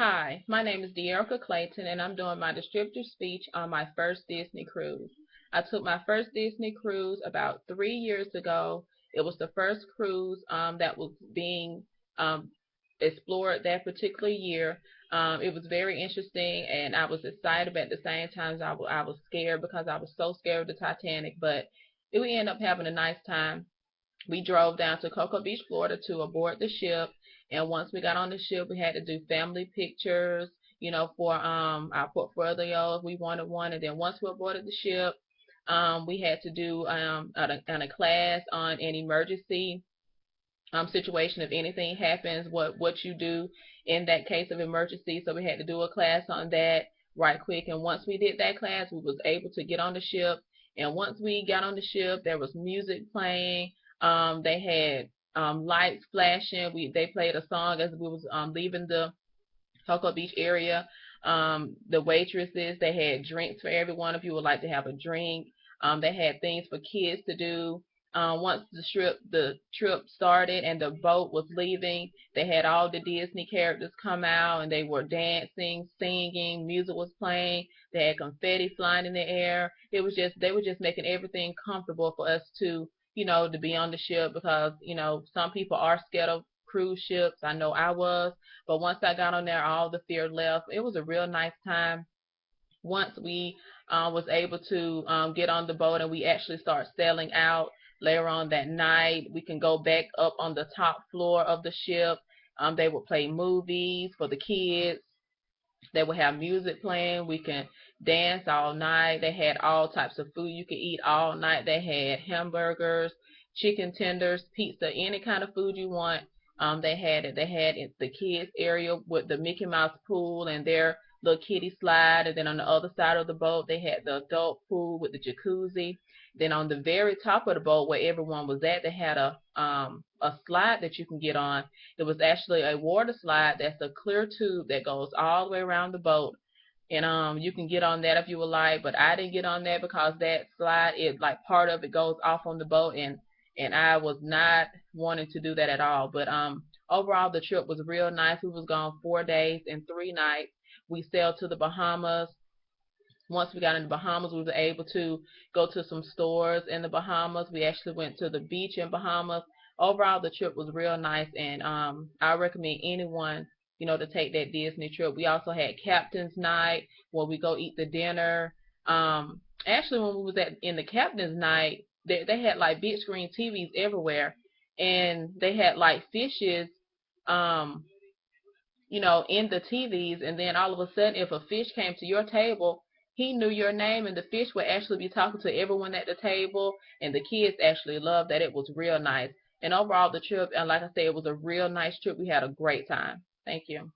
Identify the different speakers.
Speaker 1: Hi, my name is Dearica Clayton, and I'm doing my distributor speech on my first Disney cruise. I took my first Disney cruise about 3 years ago. It was the first cruise that was being um, explored that particular year. It was very interesting, and I was excited, but at the same time, I was scared because I was so scared of the Titanic. But we ended up having a nice time. We drove down to Cocoa Beach, Florida to aboard the ship. And once we got on the ship, we had to do family pictures, for our portfolio if we wanted one. And then once we boarded the ship, we had to do a class on an emergency situation. If anything happens, what you do in that case of emergency. So we had to do a class on that right quick. And once we did that class, we was able to get on the ship. And once we got on the ship, there was music playing. They had lights flashing. They played a song as we was leaving the Cocoa Beach area. The waitresses, they had drinks for everyone if you would like to have a drink. They had things for kids to do. Once the trip started and the boat was leaving, they had all the Disney characters come out and they were dancing, singing, music was playing. They had confetti flying in the air. They were just making everything comfortable for us to be on the ship because some people are scared of cruise ships. I know I was. But once I got on there, all the fear left. It was a real nice time. Once we was able to get on the boat and we actually start sailing out later on that night, we can go back up on the top floor of the ship. They would play movies for the kids. They would have music playing. We can dance all night. They had all types of food you could eat all night. They had hamburgers, chicken tenders, pizza, any kind of food you want. They had it. They had it, the kids area with the Mickey Mouse pool and their little kiddie slide. And then on the other side of the boat, they had the adult pool with the jacuzzi. Then on the very top of the boat where everyone was at, they had a slide that you can get on. It was actually a water slide that's a clear tube that goes all the way around the boat. And you can get on that if you would like, but I didn't get on that because that slide, it like part of it goes off on the boat, and I was not wanting to do that at all. But overall the trip was real nice. We was gone 4 days and 3 nights. We sailed to the Bahamas. Once we got in the Bahamas, we were able to go to some stores in the Bahamas. We actually went to the beach in Bahamas. Overall, the trip was real nice, and I recommend anyone to take that Disney trip. We also had Captain's Night where we go eat the dinner. Actually, when we was in the Captain's Night, they had like big screen TVs everywhere, and they had like fishes, um, in the TVs, and then all of a sudden, if a fish came to your table, he knew your name, and the fish would actually be talking to everyone at the table, and the kids actually loved that. It was real nice. And overall, the trip, and like I said, it was a real nice trip. We had a great time. Thank you.